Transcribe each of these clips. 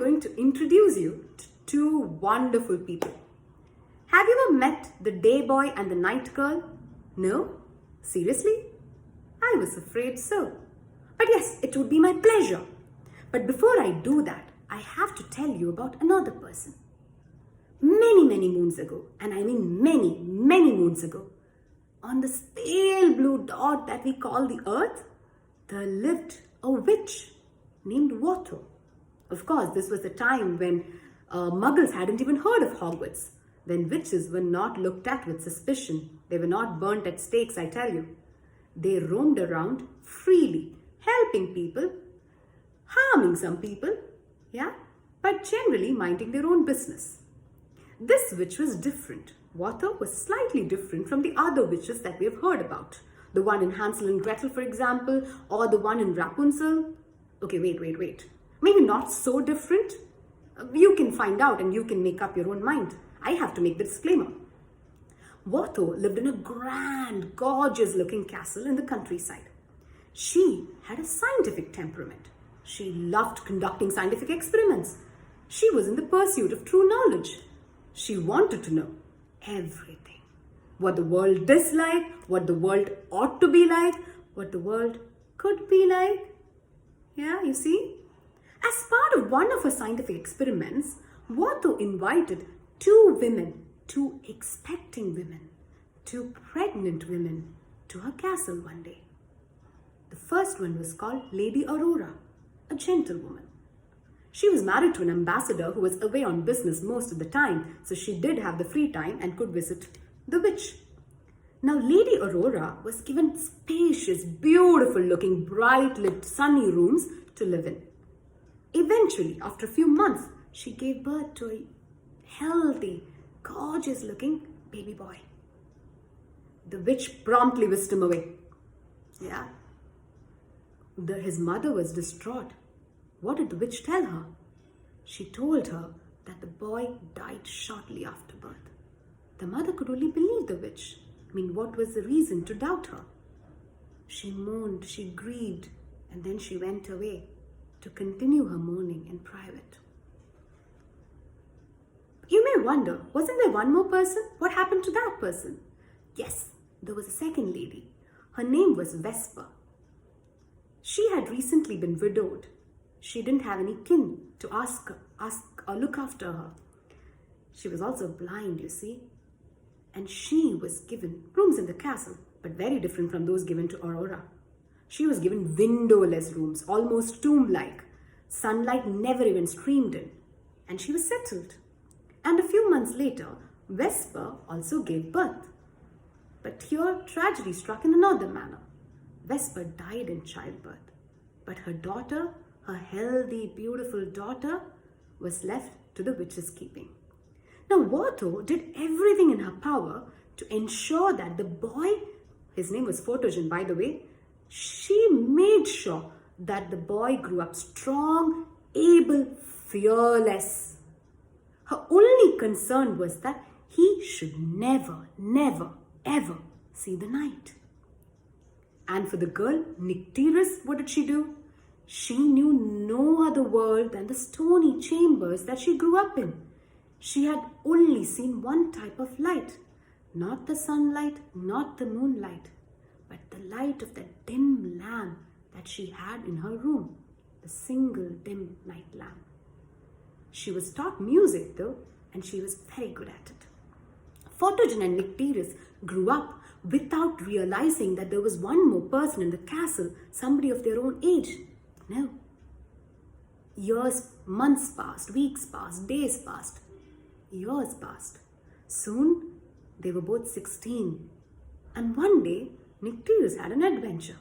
going to introduce you to two wonderful people. Have you ever met the day boy and the night girl? No? Seriously? I was afraid so. But yes, it would be my pleasure. But before I do that, I have to tell you about another person. Many moons ago, and I mean many moons ago, on this pale blue dot that we call the earth, there lived a witch named Watho. Of course, this was a time when muggles hadn't even heard of Hogwarts, when witches were not looked at with suspicion. They were not burnt at stakes, I tell you. They roamed around freely, helping people, harming some people, but generally minding their own business. This witch was different. Watho was slightly different from the other witches that we have heard about. The one in Hansel and Gretel, for example, or the one in Rapunzel. Okay, wait. Maybe not so different. You can find out and you can make up your own mind. I have to make the disclaimer. Watho lived in a grand, gorgeous-looking castle in the countryside. She had a scientific temperament. She loved conducting scientific experiments. She was in the pursuit of true knowledge. She wanted to know everything. What the world is like, what the world ought to be like, what the world could be like. Yeah, you see? As part of one of her scientific experiments, Watho invited two expecting women, two pregnant women to her castle one day. The first one was called Lady Aurora, a gentlewoman. She was married to an ambassador who was away on business most of the time, so she did have the free time and could visit the witch. Now, Lady Aurora was given spacious, beautiful-looking, bright-lit, sunny rooms to live in. Eventually, after a few months, she gave birth to a healthy, gorgeous-looking baby boy. The witch promptly whisked him away. His mother was distraught. What did the witch tell her? She told her that the boy died shortly after birth. The mother could only believe the witch. What was the reason to doubt her? She mourned, she grieved, and then she went away to continue her mourning in private. You may wonder, wasn't there one more person? What happened to that person? Yes, there was a second lady. Her name was Vesper. She had recently been widowed. She didn't have any kin to ask or look after her. She was also blind, you see. And she was given rooms in the castle, but very different from those given to Aurora. She was given windowless rooms, almost tomb-like. Sunlight never even streamed in. And she was settled. And a few months later, Vesper also gave birth. But here, tragedy struck in another manner. Vesper died in childbirth. But her daughter, her healthy, beautiful daughter, was left to the witch's keeping. Now, Watho did everything in her power to ensure that the boy, his name was Photogen, by the way, she made sure that the boy grew up strong, able, fearless. Her only concern was that he should never, ever see the night. And for the girl, Nycteris, what did she do? She knew no other world than the stony chambers that she grew up in. She had only seen one type of light, not the sunlight, not the moonlight, but the light of the dim lamp that she had in her room, the single dim night lamp. She was taught music though, and she was very good at it. Photogen and Nycteris grew up without realizing that there was one more person in the castle, somebody of their own age. No. Years, months passed, weeks passed, days passed. Years passed. Soon, they were both 16. And one day, Nycteris had an adventure.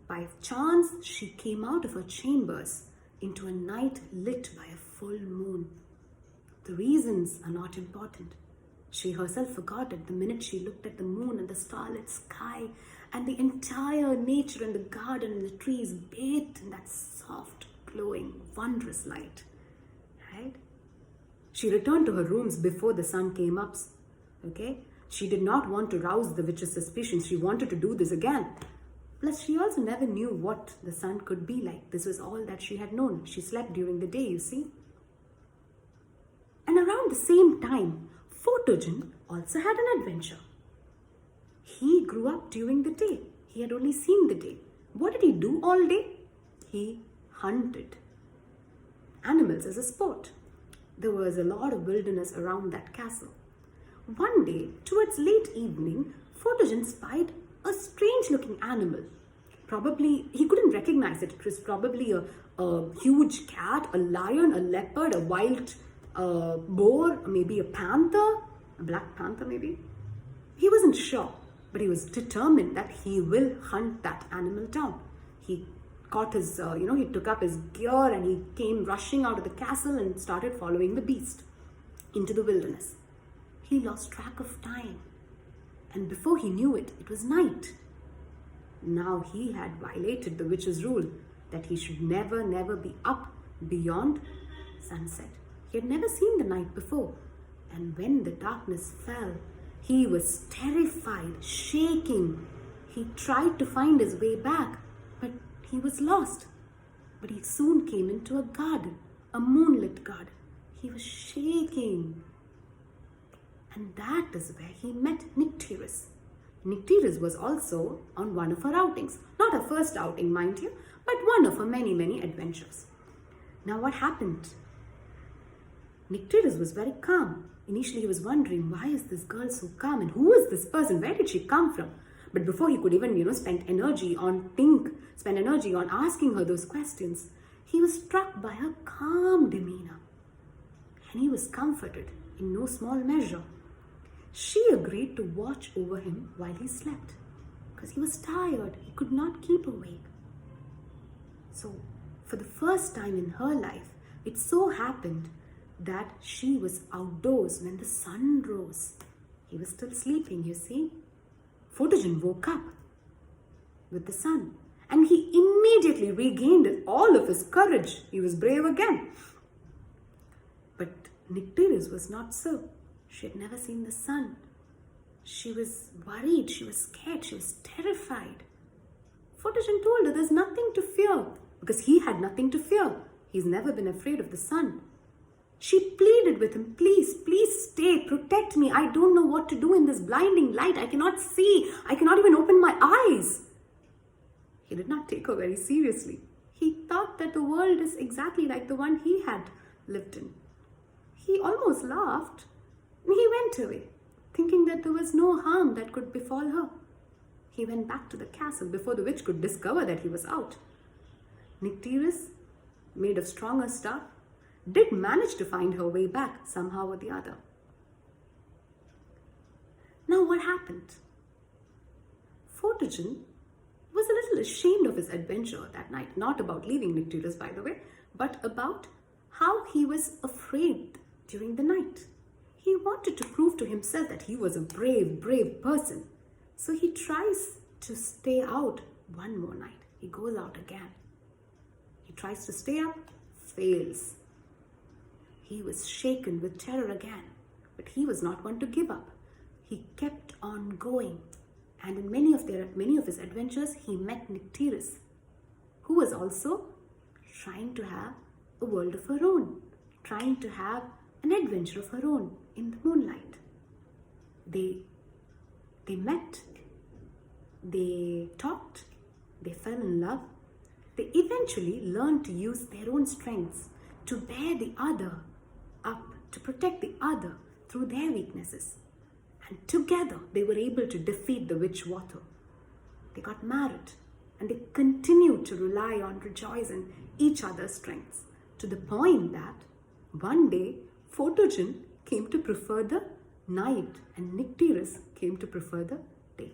By chance, she came out of her chambers into a night lit by a full moon. The reasons are not important. She herself forgot it the minute she looked at the moon and the starlit sky and the entire nature and the garden and the trees bathed in that soft, glowing, wondrous light. Right? She returned to her rooms before the sun came up. Okay? She did not want to rouse the witch's suspicions. She wanted to do this again. Plus, she also never knew what the sun could be like. This was all that she had known. She slept during the day, you see. And around the same time, Photogen also had an adventure. He grew up during the day. He had only seen the day. What did he do all day? He hunted animals as a sport. There was a lot of wilderness around that castle. One day, towards late evening, Photogen spied a strange looking animal. Probably, he couldn't recognize it. It was probably a huge cat, a lion, a leopard, a wild boar, maybe a panther, a black panther maybe. He wasn't sure, but he was determined that he will hunt that animal down. He got his, he took up his gear and he came rushing out of the castle and started following the beast into the wilderness. He lost track of time. And before he knew it, it was night. Now he had violated the witch's rule that he should never be up beyond sunset. He had never seen the night before. And when the darkness fell, he was terrified, shaking. He tried to find his way back, but he was lost. But he soon came into a garden, a moonlit garden. He was shaking. And that is where he met Nycteris. Nycteris was also on one of her outings. Not her first outing, mind you, but one of her many adventures. Now what happened? Nycteris was very calm. Initially he was wondering, why is this girl so calm? And who is this person? Where did she come from? But before he could even, spend energy on asking her those questions, he was struck by her calm demeanor. And he was comforted in no small measure. She agreed to watch over him while he slept because he was tired. He could not keep awake. So, for the first time in her life, it so happened that she was outdoors when the sun rose. He was still sleeping, you see. Photogen woke up with the sun and he immediately regained all of his courage. He was brave again. But Nycteris was not so. She had never seen the sun. She was worried, she was scared, she was terrified. Photogen told her there's nothing to fear because he had nothing to fear. He's never been afraid of the sun. She pleaded with him, please stay, protect me. I don't know what to do in this blinding light. I cannot see. I cannot even open my eyes. He did not take her very seriously. He thought that the world is exactly like the one he had lived in. He almost laughed. He went away, thinking that there was no harm that could befall her. He went back to the castle before the witch could discover that he was out. Nycteris, made of stronger stuff, did manage to find her way back somehow or the other. Now what happened? Photogen was a little ashamed of his adventure that night, not about leaving Nycteris, by the way, but about how he was afraid during the night. He wanted to prove to himself that he was a brave person. So he tries to stay out one more night. He goes out again. He tries to stay up, fails. He was shaken with terror again, but he was not one to give up. He kept on going. And in many of his adventures, he met Nycteris, who was also trying to have a world of her own, trying to have an adventure of her own in the moonlight. They met, they talked, they fell in love. They eventually learned to use their own strengths to bear the other up, to protect the other through their weaknesses. And together they were able to defeat the witch Water. They got married and they continued to rely on, rejoice in each other's strengths, to the point that one day Photogen came to prefer the night and Nycteris came to prefer the day.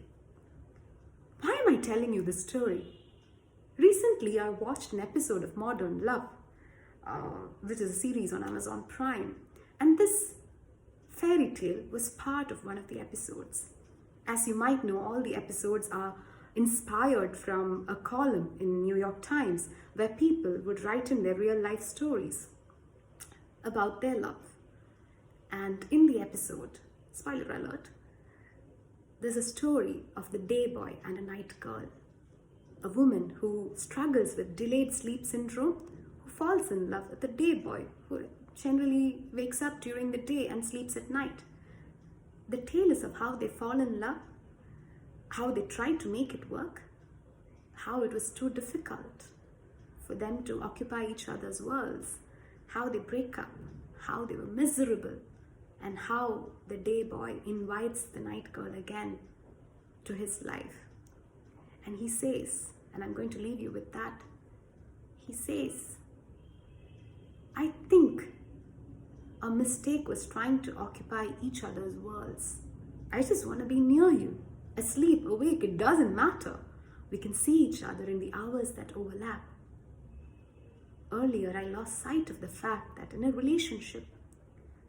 Why am I telling you this story? Recently I watched an episode of Modern Love, which is a series on Amazon Prime, and this fairy tale was part of one of the episodes. As you might know, all the episodes are inspired from a column in New York Times where people would write in their real life stories about their love. And in the episode, spoiler alert, there's a story of the day boy and a night girl. a woman who struggles with delayed sleep syndrome, who falls in love with a day boy who generally wakes up during the day and sleeps at night. The tale is of how they fall in love, how they try to make it work, how it was too difficult for them to occupy each other's worlds, how they break up, how they were miserable, and how the day boy invites the night girl again to his life. And he says, and I'm going to leave you with that, he says, I think our mistake was trying to occupy each other's worlds. I just want to be near you. Asleep, awake, it doesn't matter. We can see each other in the hours that overlap. Earlier, I lost sight of the fact that in a relationship,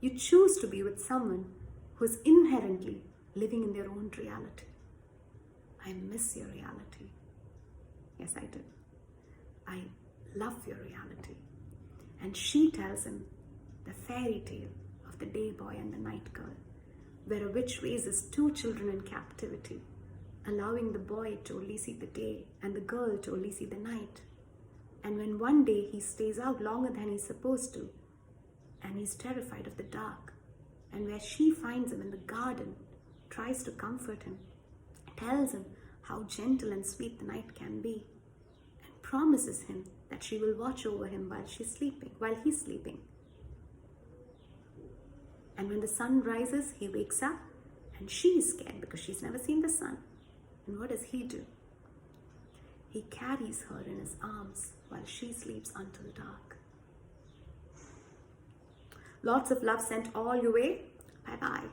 you choose to be with someone who is inherently living in their own reality. I miss your reality. Yes, I do. I love your reality. And she tells him the fairy tale of the day boy and the night girl, where a witch raises two children in captivity, allowing the boy to only see the day and the girl to only see the night. And when one day he stays out longer than he's supposed to, and he's terrified of the dark, and where she finds him in the garden, tries to comfort him, tells him how gentle and sweet the night can be, and promises him that she will watch over him while he's sleeping. And when the sun rises, he wakes up, and she is scared because she's never seen the sun. And what does he do? He carries her in his arms while she sleeps until dark. Lots of love sent all your way. Bye-bye.